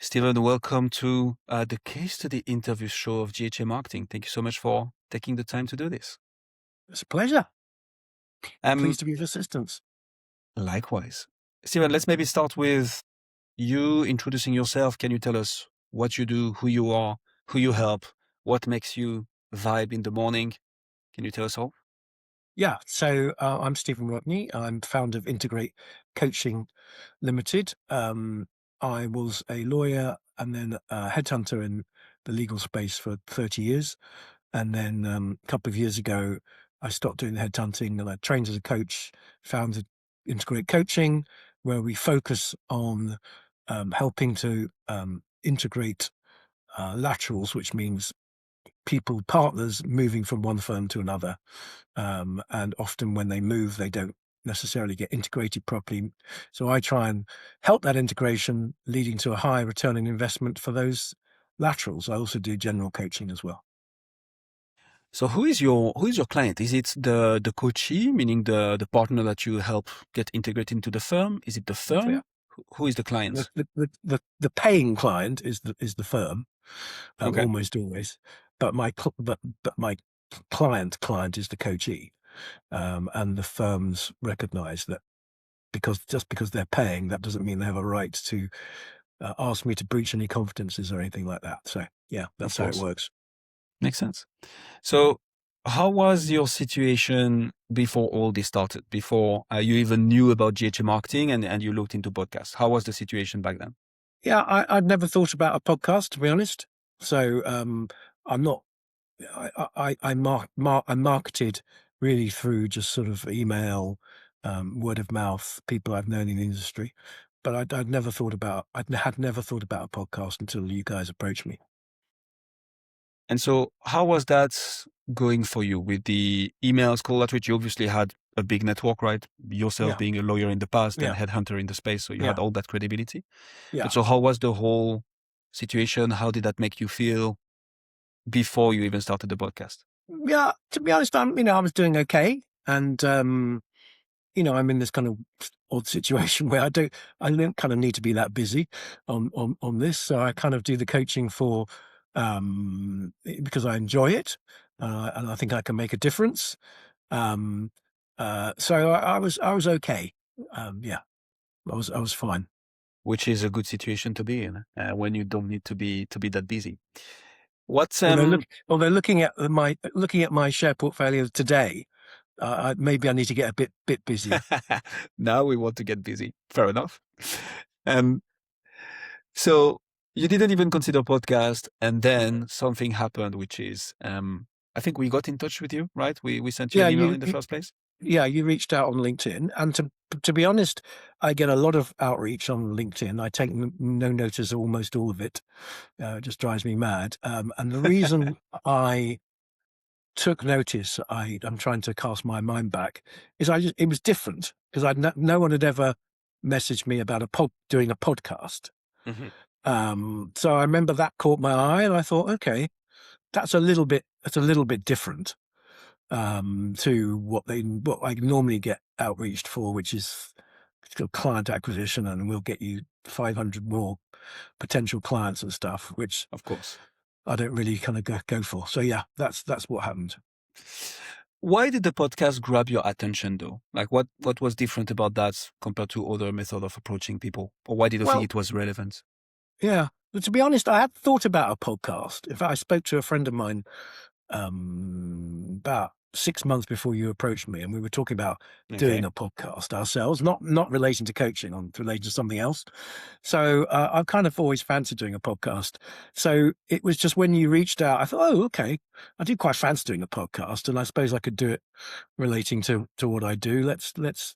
Stephen, welcome to the case study interview show of GHA Marketing. Thank you so much for taking the time to do this. It's a pleasure. Um, Pleased to be of assistance. Likewise. Stephen, let's maybe start with you introducing yourself. Can you tell us what you do, who you are, who you help, what makes you vibe in the morning? Can you tell us all? Yeah, so I'm Stephen Rodney. I'm founder of Integrate Coaching Limited. I was a lawyer and then a headhunter in the legal space for 30 years. And then a couple of years ago, I stopped doing the headhunting and I trained as a coach, founded Integrate Coaching, where we focus on helping to integrate laterals, which means partners moving from one firm to another. And often when they move, they don't necessarily get integrated properly. So I try and help that integration, leading to a high return on investment for those laterals. I also do general coaching as well. So who is your client? Is it the coachee, meaning the partner that you help get integrated into the firm? Is it the Yeah. firm? Who is the client? The paying client is the firm, Okay. almost always, but my client is the coachee, and the firms recognise that just because they're paying, that doesn't mean they have a right to ask me to breach any confidences or anything like that. So yeah, Of that's how it course. works. Makes sense. So how was your situation before all this started, before you even knew about GHA marketing and you looked into podcasts? How was the situation back then? Yeah, I'd never thought about a podcast, to be honest. So I'm not. I marketed really through just sort of email, word of mouth, people I've known in the industry. But I'd never thought about. Had never thought about a podcast until you guys approached me. And so how was that going for you with the emails, call outreach? You obviously had a big network, right? Yourself Yeah, being a lawyer in the past and yeah, headhunter in the space. So you had yeah, all that credibility. But yeah. so how was the whole situation? How did that make you feel before you even started the podcast? Yeah, to be honest, I was doing okay, and I'm in this kind of odd situation where I don't kind of need to be that busy on this, so I kind of do the coaching for because I enjoy it, and I think I can make a difference. Um, so I was okay. Yeah, I was fine. Which is a good situation to be in when you don't need to be that busy. What's Although looking at my share portfolio today, maybe I need to get a bit busier. now we want to get busy. Fair enough. Um, so you didn't even consider podcast, and then something happened, which is I think we got in touch with you, right? We sent you an Yeah, email in the first place. yeah, you reached out on LinkedIn, and to be honest, I get a lot of outreach on LinkedIn. I take no notice of almost all of it. It just drives me mad. And the reason I took notice, I'm trying to cast my mind back, is it was different because no one had ever messaged me about doing a podcast. Mhm. So I remember that caught my eye, and I thought, okay, that's a little bit different to what I normally get outreached for, which is client acquisition, and we'll get you 500 more potential clients and stuff, which Of course. I don't really kind of go for. So yeah, that's what happened. Why did the podcast grab your attention, though? Like, what was different about that compared to other method of approaching people, or why did you think Well, it was relevant? yeah. But to be honest, I had thought about a podcast. In fact, I spoke to a friend of mine about 6 months before you approached me, and we were talking about doing Okay. a podcast ourselves, not relating to coaching, on relating to something else. So I've kind of always fancied doing a podcast. So it was just when you reached out, I thought, oh, okay, I do quite fancy doing a podcast, and I suppose I could do it relating to what I do. Let's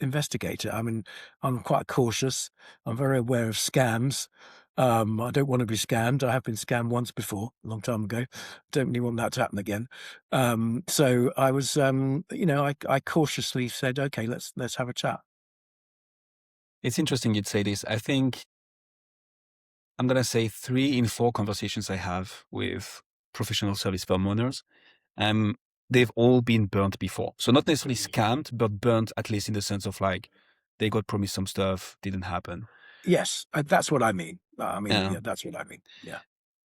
investigate it. I mean, I'm quite cautious. I'm very aware of scams. I don't want to be scammed. I have been scammed once before, a long time ago. Don't really want that to happen again. So I was, I cautiously said, okay, let's have a chat. It's interesting you'd say this. I think I'm gonna say 3 in 4 conversations I have with professional service firm owners, um, they've all been burnt before. So not necessarily scammed, but burnt at least in the sense of like they got promised some stuff, didn't happen. Yes, that's what I mean. Yeah. Yeah, that's what I mean. Yeah.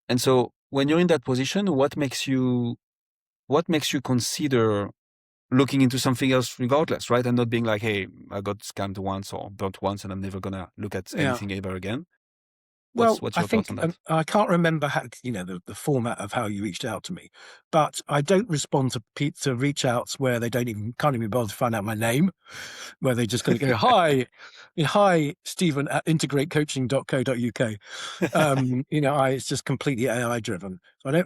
And so when you're in that position, what makes you consider looking into something else regardless, right? And not being like, hey, I got scammed once or burnt once and I'm never gonna look at Yeah. anything ever again. Well, What's I your thoughts think on that? I can't remember how, the format of how you reached out to me, but I don't respond to reach outs where they can't even bother to find out my name, where they just going to go, hi, Stephen at integratecoaching.co.uk. It's just completely AI driven.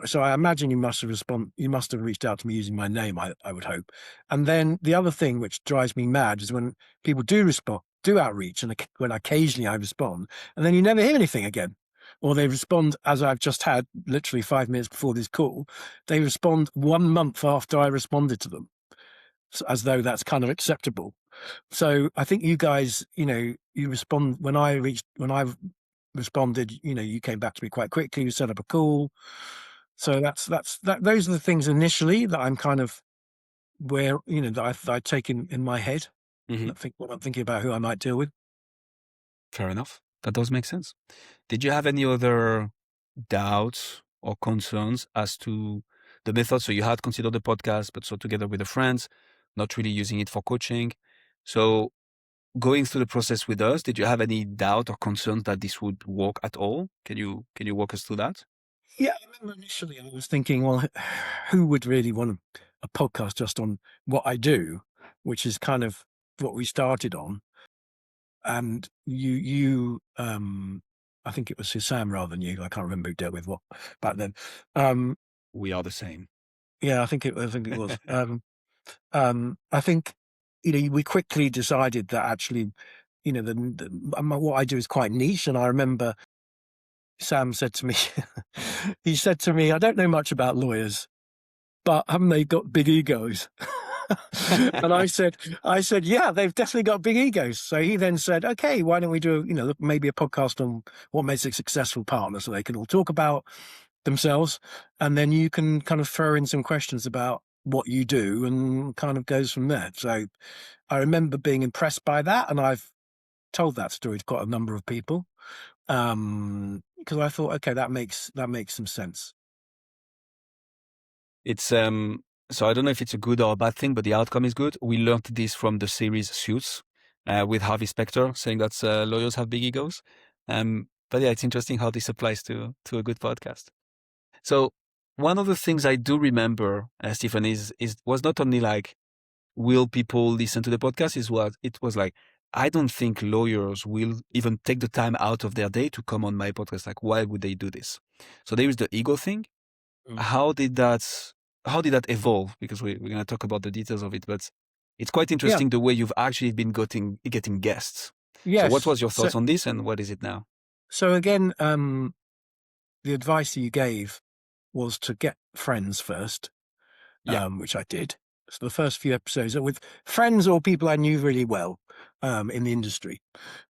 So I imagine you must have reached out to me using my name, I would hope. And then the other thing which drives me mad is when people do outreach, and when occasionally I respond, and then you never hear anything again. Or they respond, as I've just had literally 5 minutes before this call, they respond 1 month after I responded to them, as though that's kind of acceptable. So I think you guys, you respond when I responded, you came back to me quite quickly, you set up a call. So those are the things initially that I'm kind of that I take in my head. Mm-hmm. I think when I'm thinking about who I might deal with. Fair enough. That does make sense. Did you have any other doubts or concerns as to the method? So you had considered the podcast, but so together with the friends, not really using it for coaching. So going through the process with us, did you have any doubt or concerns that this would work at all? Can you walk us through that? Yeah, I remember initially I was thinking, well, who would really want a podcast just on what I do, which is kind of what we started on. And I think it was Hussam rather than you. I can't remember who dealt with what back then. Um, We are the same. yeah, I think it was. I think, we quickly decided that actually, what I do is quite niche. And I remember Sam said to me, he said to me, I don't know much about lawyers, but haven't they got big egos? And I said, yeah, they've definitely got big egos. So he then said, okay, why don't we do, maybe a podcast on what makes a successful partner, so they can all talk about themselves, and then you can kind of throw in some questions about what you do, and kind of goes from there. So I remember being impressed by that, and I've told that story to quite a number of people, because I thought, okay, that makes some sense. It's so I don't know if it's a good or a bad thing, but the outcome is good. We learned this from the series Suits with Harvey Specter saying that lawyers have big egos. But yeah, it's interesting how this applies to a good podcast. So one of the things I do remember, Stephen, was not only like, will people listen to the podcast? It was like, I don't think lawyers will even take the time out of their day to come on my podcast. Like, why would they do this? So there is the ego thing. Mm. How did that evolve? Because we're going to talk about the details of it, but it's quite Yeah. interesting the way you've actually been getting guests. So what Yes. was your So thoughts on this and what is it now? again, the advice you gave was to get friends first, Yeah. which I did. So the first few episodes are with friends or people I knew really well, in the industry.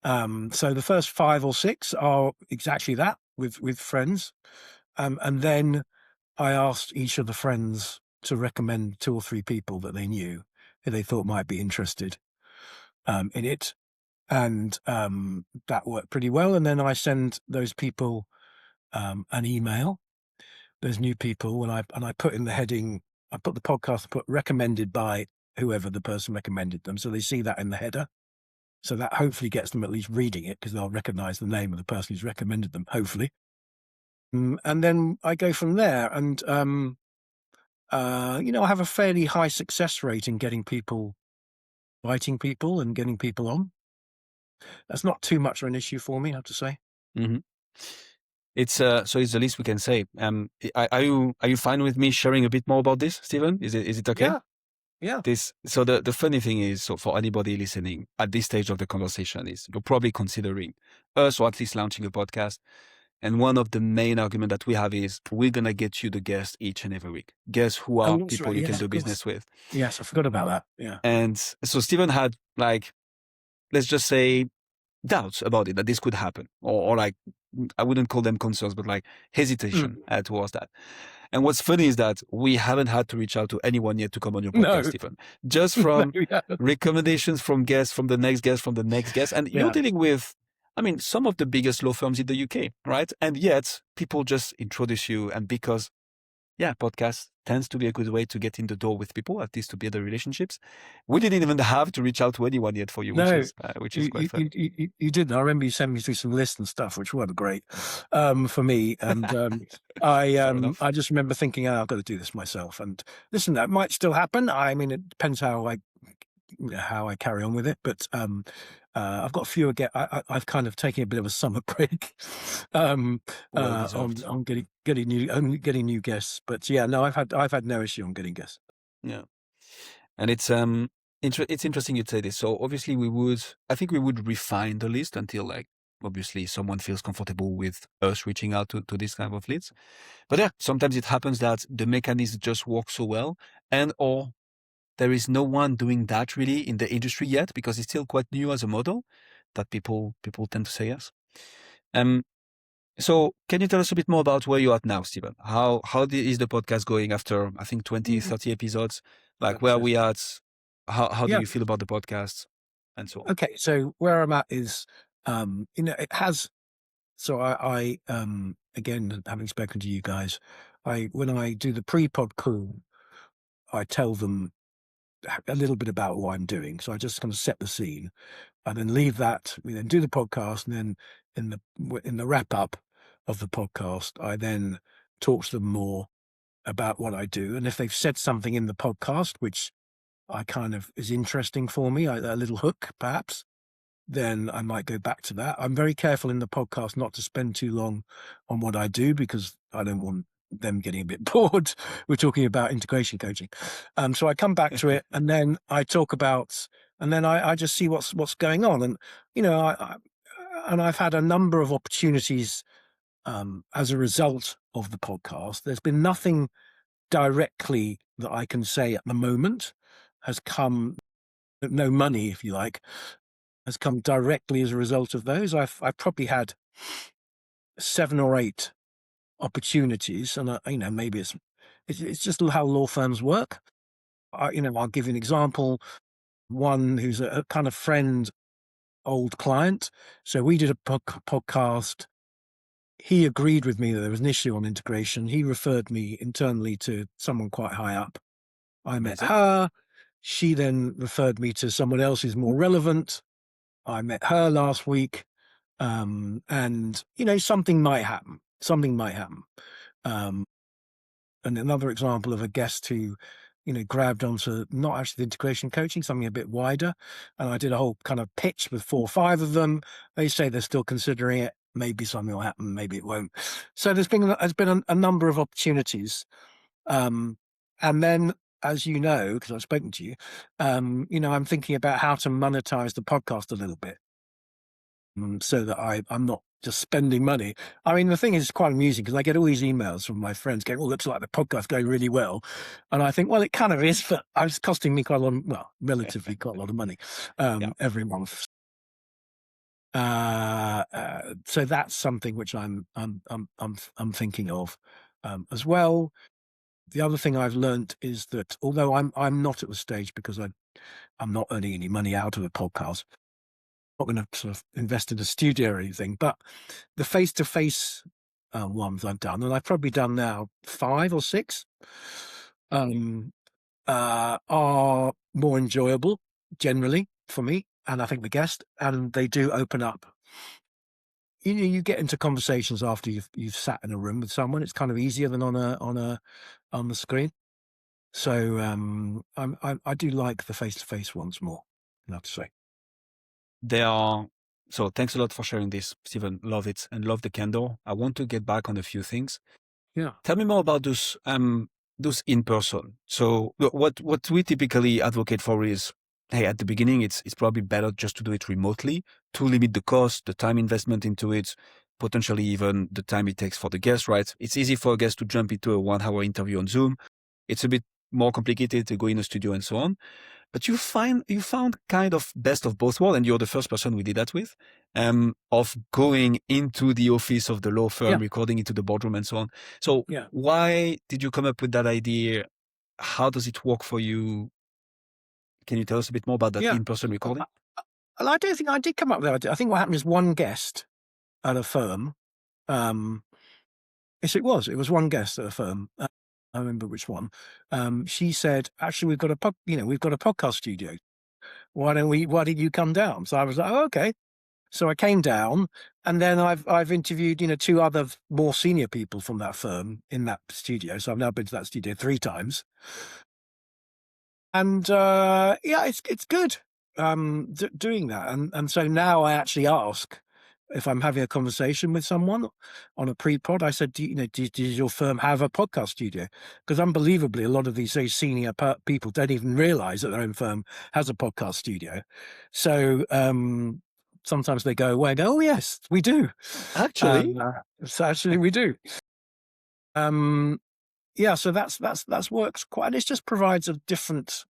So the first 5 or 6 are exactly that, with friends. And then I asked each of the friends to recommend 2 or 3 people that they knew who they thought might be interested, in it. And that worked pretty well. And then I send those people an email, those new people, and I put in the heading, I put the podcast, I put recommended by whoever the person recommended them, so they see that in the header. So that hopefully gets them at least reading it, because they'll recognize the name of the person who's recommended them, hopefully. And then I go from there. And I have a fairly high success rate in inviting people and getting people on. That's not too much of an issue for me, I have to say. Mm-hmm. It's so it's the least we can say. Are you fine with me sharing a bit more about this, Stephen? Is it okay? Yeah, yeah. So the funny thing is, so for anybody listening at this stage of the conversation, is you're probably considering us or at least launching a podcast. And one of the main arguments that we have is we're gonna get you the guests each and every week. Guess who are Oh, that's people right. you can Yes, do of course. business with. Yes, I forgot about that. Yeah. And so Stephen had, like, let's just say, doubts about it, that this could happen, or like, I wouldn't call them concerns, but like hesitation towards that. And what's funny is that we haven't had to reach out to anyone yet to come on your No, podcast, Stephen. Just no, from yeah. recommendations from guests, from the next guest, from the next guest. And you're Yeah. dealing with, I mean, some of the biggest law firms in the UK, right? And yet people just introduce you. And because, yeah, podcast tends to be a good way to get in the door with people, at least to build the relationships. We didn't even have to reach out to anyone yet for you, which No, is quite you, fun. you, you didn't. I remember you sent me through some lists and stuff, which were great for me. And Fair enough. I just remember thinking, oh, I've got to do this myself. And listen, that might still happen. I mean, it depends how I carry on with it. But I've got a few again. I've kind of taken a bit of a summer break Well deserved. on getting new guests. But yeah, no, I've had no issue on getting guests. Yeah. And it's interesting you'd say this. So obviously I think we would refine the list until like, obviously someone feels comfortable with us reaching out to this kind of leads. But yeah, sometimes it happens that the mechanism just works so well, and or there is no one doing that really in the industry yet because it's still quite new as a model that people tend to say yes. So can you tell us a bit more about where you're at now, Stephen? Is the podcast going after, I think, 20, Mm, 30 episodes? Like That's where are it. we at? How do Yeah. you feel about the podcast and so on? Okay. So where I'm at is, it has. So again, having spoken to you guys, when I do the pre-pod call, I tell them a little bit about what I'm doing. So I just kind of set the scene, and then leave that. We then do the podcast, and then in the wrap up of the podcast, I then talk to them more about what I do, and if they've said something in the podcast which I kind of is interesting for me, a little hook perhaps, then I might go back to that. I'm very careful in the podcast not to spend too long on what I do because I don't want them getting a bit bored. We're talking about integration coaching. So I come back to it and then I talk about, and then I just see what's going on. And, and I've had a number of opportunities as a result of the podcast. There's been nothing directly that I can say at the moment has come, no money, if you like, has come directly as a result of those. I've probably had 7 or 8 opportunities, and maybe it's just how law firms work. I'll give you an example. One who's a kind of friend, old client. So we did a podcast. He agreed with me that there was an issue on integration. He referred me internally to someone quite high up. I met Amazing. her. She then referred me to someone else who's more relevant. I met her last week. And something might happen. Something might happen. Um, and another example of a guest who, grabbed onto not actually the integration coaching, something a bit wider. And I did a whole kind of pitch with 4 or 5 of them. They say they're still considering it. Maybe something will happen. Maybe it won't. So there's been a number of opportunities. And then, as you know, because I've spoken to you, I'm thinking about how to monetize the podcast a little bit. So that I'm not just spending money. I mean, the thing is quite amusing because I get all these emails from my friends going, "Oh, looks like the podcast's going really well," and I think, well, it kind of is, but it's costing me quite a lot. Relatively quite a lot of money Yeah. every month. So that's something which I'm thinking of as well. The other thing I've learned is that although I'm not at the stage because I'm not earning any money out of a podcast, not going to sort of invest in a studio or anything, but the face-to-face ones I've done, and I've probably done now 5 or 6, are more enjoyable generally for me, and I think the guest, and they do open up. You get into conversations after you've sat in a room with someone. It's kind of easier than on the screen. So I do like the face-to-face ones more, I have to say. So thanks a lot for sharing this, Stephen. Love it and love the candor. I want to get back on a few things. Yeah, Tell me more about those in person. So what we typically advocate for is, hey, at the beginning, it's probably better just to do it remotely to limit the cost, the time investment into it, potentially even the time it takes for the guest, right? It's easy for a guest to jump into a 1 hour interview on Zoom. It's a bit more complicated to go in a studio and so on. But you found kind of best of both worlds, and you're the first person we did that with, of going into the office of the law firm, yeah, recording into the boardroom and so on. So yeah, why did you come up with that idea? How does it work for you? Can you tell us a bit more about that yeah. in-person recording? And I don't think I did come up with that idea. I think what happened is one guest at a firm. Yes, it was. It was one guest at a firm. I remember which one. She said, "Actually, we've got a podcast studio. Why did you come down?" So I was like, "Oh, okay." So I came down, and then I've interviewed, two other more senior people from that firm in that studio. So I've now been to that studio 3 times. And yeah, it's good doing that. And so now I actually ask if I'm having a conversation with someone on a pre-pod. I said, does your firm have a podcast studio? Because unbelievably, a lot of these very senior people don't even realize that their own firm has a podcast studio. So sometimes they go away and go, "Oh yes, we do." Actually, So actually we do. Yeah, so that's works quite. And it just provides a different,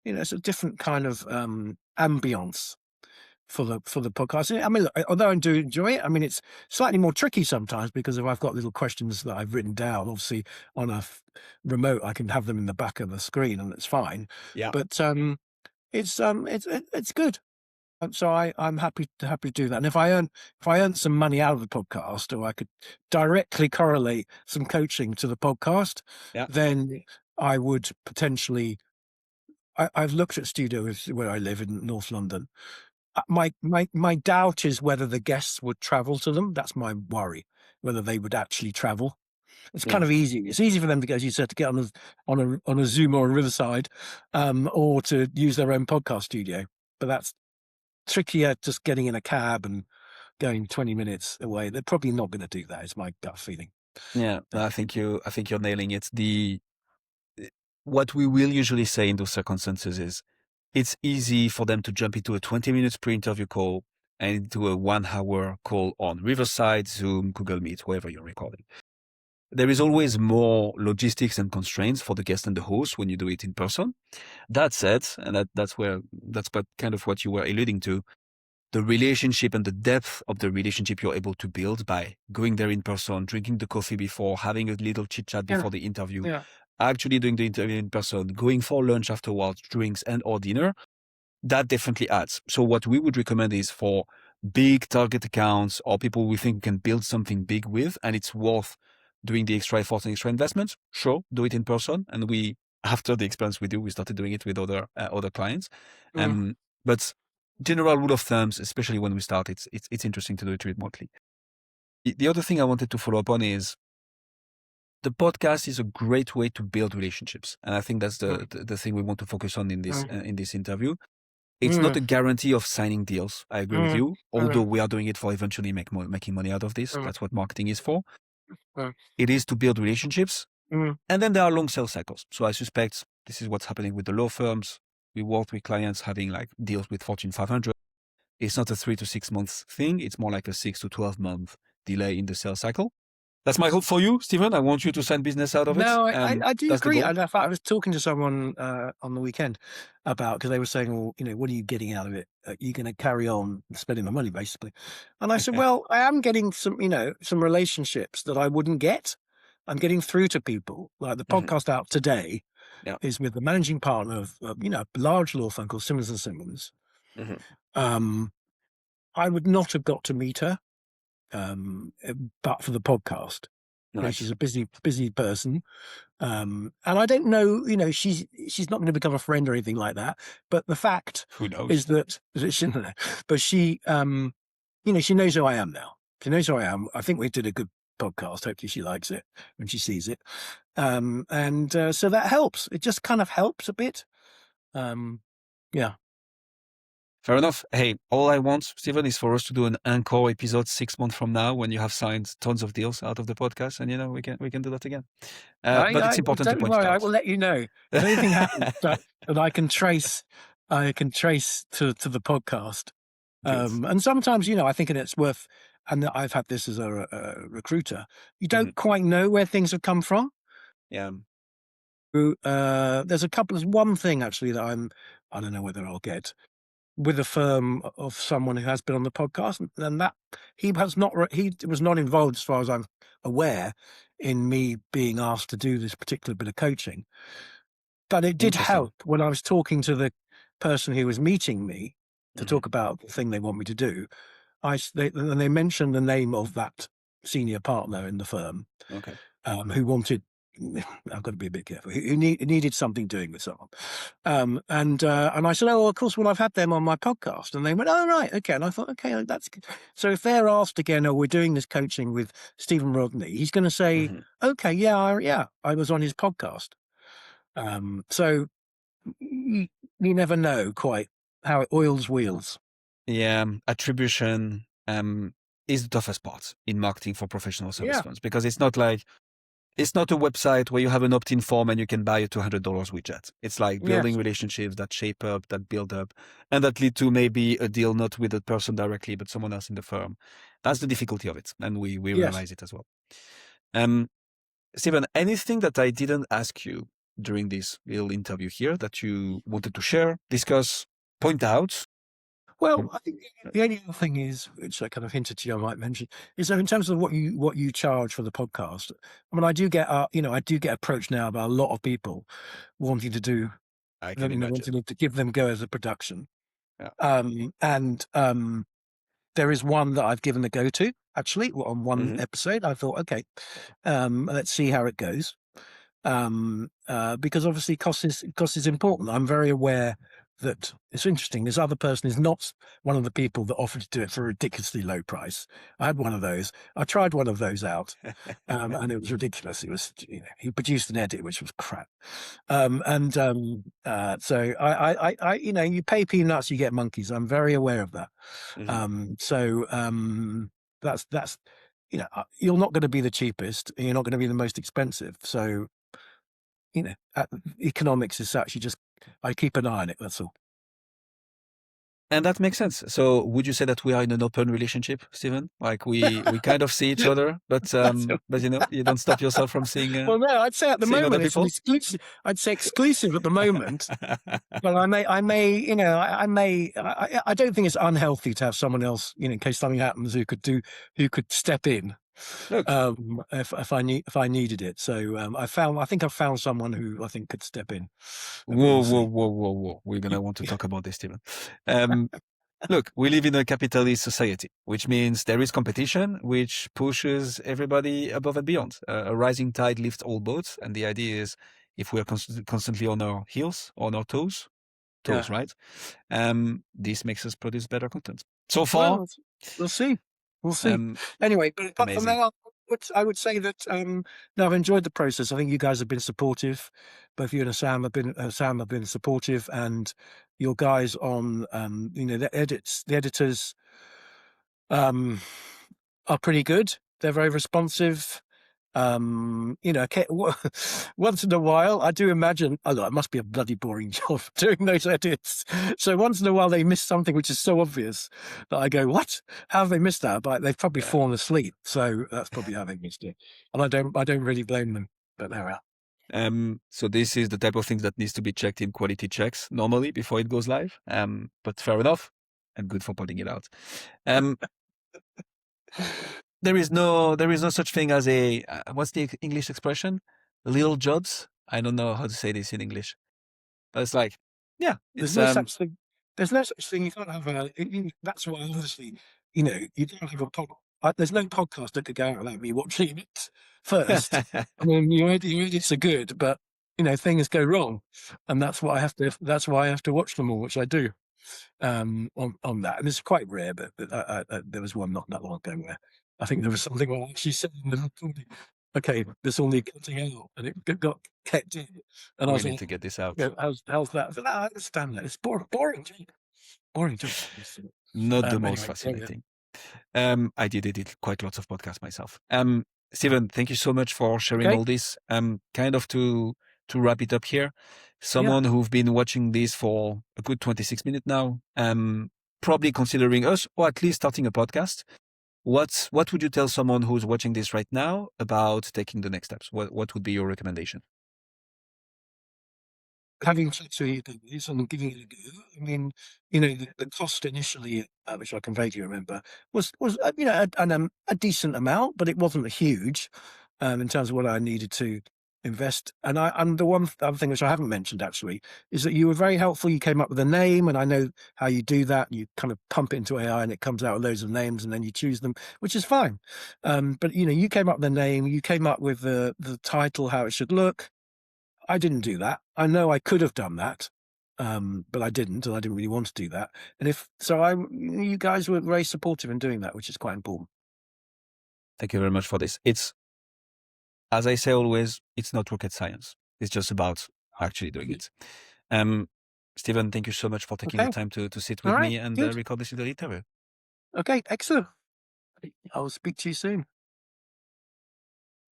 it's a different kind of ambience for the podcast. I mean, look, although I do enjoy it, I mean, it's slightly more tricky sometimes because if I've got little questions that I've written down, obviously on a remote, I can have them in the back of the screen and it's fine. yeah, But it's good. So I'm happy to do that. And if I earn some money out of the podcast, or I could directly correlate some coaching to the podcast, yeah, then I would potentially. I've looked at studios where I live in North London. My doubt is whether the guests would travel to them. That's my worry, whether they would actually travel. It's yeah, kind of easy. It's easy for them to go, as you said, to get on a Zoom or a Riverside, or to use their own podcast studio. But that's trickier just getting in a cab and going 20 minutes away. They're probably not going to do that, is my gut feeling. yeah. Uh, I think you're nailing it. What we will usually say in those circumstances is it's easy for them to jump into a 20 minutes pre-interview call and into a 1 hour call on Riverside, Zoom, Google Meet, wherever you're recording. There is always more logistics and constraints for the guest and the host when you do it in person. That said, and that's kind of what you were alluding to, the relationship and the depth of the relationship you're able to build by going there in person, drinking the coffee before, having a little chit chat yeah, before the interview, yeah. actually doing the interview in person, going for lunch afterwards, drinks and or dinner, that definitely adds. So what we would recommend is for big target accounts or people we think we can build something big with, and it's worth doing the extra effort and extra investment. Sure, do it in person. And after the experience we started doing it with other clients. Mm, But general rule of thumbs, especially when we start, it's interesting to do it remotely. The other thing I wanted to follow up on is the podcast is a great way to build relationships, and I think that's mm, the thing we want to focus on mm, in this interview. It's not mm, a guarantee of signing deals. I agree with mm, you. Although mm, we are doing it for eventually making money out of this. mm, That's what marketing is for. mm, It is to build relationships. mm. And then there are long sales cycles. So I suspect this is what's happening with the law firms. We work with clients having like deals with Fortune 500. It's not a 3 to 6 months thing. It's more like a 6 to 12 month delay in the sales cycle. That's my hope for you, Stephen. I want you to send business out of it. No, I do That's the agree. goal. And in fact, I was talking to someone on the weekend about, because they were saying, "Well, what are you getting out of it? Are you going to carry on spending the money, basically?" And I said, "Well, I am getting some relationships that I wouldn't get. I'm getting through to people. Like the Mhm. podcast out today Yeah. is with the managing partner of a large law firm called Simmons and Simmons. Mhm. Um, I would not have got to meet her, but for the podcast. She's Nice. a busy person. And I don't know, she's not going to become a friend or anything like that. But the fact Who knows? is that, but she knows who I am now. She knows who I am. I think we did a good podcast. Hopefully she likes it when she sees it. And so that helps. It just kind of helps a bit. Um, yeah. Fair enough. Hey, all I want, Stephen, is for us to do an encore episode 6 months from now when you have signed tons of deals out of the podcast, and we can do that again. But it's important to Don't point it worry. I will out. let you know if anything happens that I can trace. I can trace to the podcast. Good. And sometimes, I think it's worth. And I've had this as a recruiter. You Mhm. don't quite know where things have come from. Yeah. There's one thing actually that I don't know whether I'll get with a firm of someone who has been on the podcast, and that he was not involved, as far as I'm aware, in me being asked to do this particular bit of coaching. But it did Interesting. help when I was talking to the person who was meeting me. to Hmm. talk about the thing they want me to do, and they mentioned the name of that senior partner in the firm, Okay. who wanted. I've got to be a bit careful. Who needed something doing with someone, and I said, "Oh, of course. Well, I've had them on my podcast," and they went, "Oh, right, okay." And I thought, "Okay, that's good." So if they're asked again, "Oh, we're doing this coaching with Stephen Rodney," he's going to say, Hmm. "Okay, yeah, I was on his podcast." So you never know quite how it oils wheels. Yeah, attribution is the toughest part in marketing for professional service Yeah. firms because it's not a website where you have an opt-in form and you can buy a $200 widget. It's like building Yes. relationships that shape up, that build up, and that lead to maybe a deal not with the person directly, but someone else in the firm. That's the difficulty of it, and we Yes. realize it as well. Um, Stephen, anything that I didn't ask you during this little interview here that you wanted to share, discuss, point out? Well, I think the only other thing is, which I kind of hinted to you, I might mention, is that in terms of what you charge for the podcast. I mean, I do get approached now by a lot of people wanting to do, I can imagine. wanting to give them go as a production. Yeah. And there is one that I've given a go to actually on one Hmm. episode. I thought, okay, let's see how it goes. Because obviously cost is important. I'm very aware that it's interesting. This other person is not one of the people that offered to do it for a ridiculously low price. I had one of those. I tried one of those out, and it was ridiculous. It was, he produced an edit which was crap. So you pay peanuts, you get monkeys. I'm very aware of that. Hmm. That's you're not going to be the cheapest, and you're not going to be the most expensive. So economics is such. I keep an eye on it. That's all. And that makes sense. So would you say that we are in an open relationship, Stephen? Like we kind of see each other, That's all. but you don't stop yourself from Well, no, I'd say at the seeing other moment it's an people? exclusive. I'd say exclusive at the moment. But I don't think it's unhealthy to have someone else, in case something happens, who could step in, Look, if I needed it. So I think I've found someone who I think could step in, but whoa, we'll whoa, see. whoa, whoa, whoa. We're gonna want to talk about this, Stephen. Um, Look, we live in a capitalist society, which means there is competition, which pushes everybody above and beyond. A rising tide lifts all boats, and the idea is, if we are constantly on our heels, on our toes, Yeah. right? This makes us produce better content. So far, Well, we'll see. We'll see. um, Anyway, but apart from amazing. that, I would say that no, I've enjoyed the process. I think you guys have been supportive. Both you and Sam have been supportive, and your guys on the editors um, are pretty good. They're very responsive. Okay, once in a while, I do imagine, oh, look, it must be a bloody boring job doing those edits. So once in a while, they miss something which is so obvious that I go, "What? How have they missed that?" But they've probably Yeah. fallen asleep, so that's probably how they missed it. And I don't really blame them. But there we are. So this is the type of things that needs to be checked in quality checks normally before it goes live. But fair enough, and good for pointing it out. Um, there is no such thing as a what's the English expression? Little jobs. I don't know how to say this in English, but it's like, yeah, There's it's no such thing. There's no such thing. You can't have that's why obviously, you don't have a there's no podcast that could go out without me watching it first. I mean, your edits are good, but things go wrong, and that's what I have to. That's why I have to watch them all, which I do. On that, and it's quite rare, but there was one not that long ago where I think there was something where I actually said in the recording, "Okay, this all needs cutting out," and it got kept in, and I we was need like, to get this out. how's that?" I said, "No, I understand that. It's boring job. Boring job." Not the most Anyway, there we go. fascinating. I did edit quite lots of podcasts myself. Stephen, thank you so much for sharing Okay. all this. Kind of to wrap it up here, Yeah. someone who've been watching this for a good 26 minutes now, probably considering us or at least starting a podcast. What would you tell someone who's watching this right now about taking the next steps? What would be your recommendation? Having flexibility abilities and giving it a go. I mean, the cost initially, which I can vaguely remember, was a decent amount, but it wasn't huge in terms of what I needed to. invest. And the one other thing which I haven't mentioned actually is that you were very helpful. You came up with a name, and I know how you do that. You kind of pump it into AI and it comes out with loads of names, and then you choose them, which is fine. But you came up with the name, you came up with the title, how it should look. I didn't do that. I know I could have done that, but I didn't, and I didn't really want to do that. And if so, you guys were very supportive in doing that, which is quite important. Thank you very much for this. It's, as I say always, it's not rocket science. It's just about actually doing it. Stephen, thank you so much for taking the Okay. time to sit All with right. me and Good. record this little interview. Okay. Excellent. I'll speak to you soon.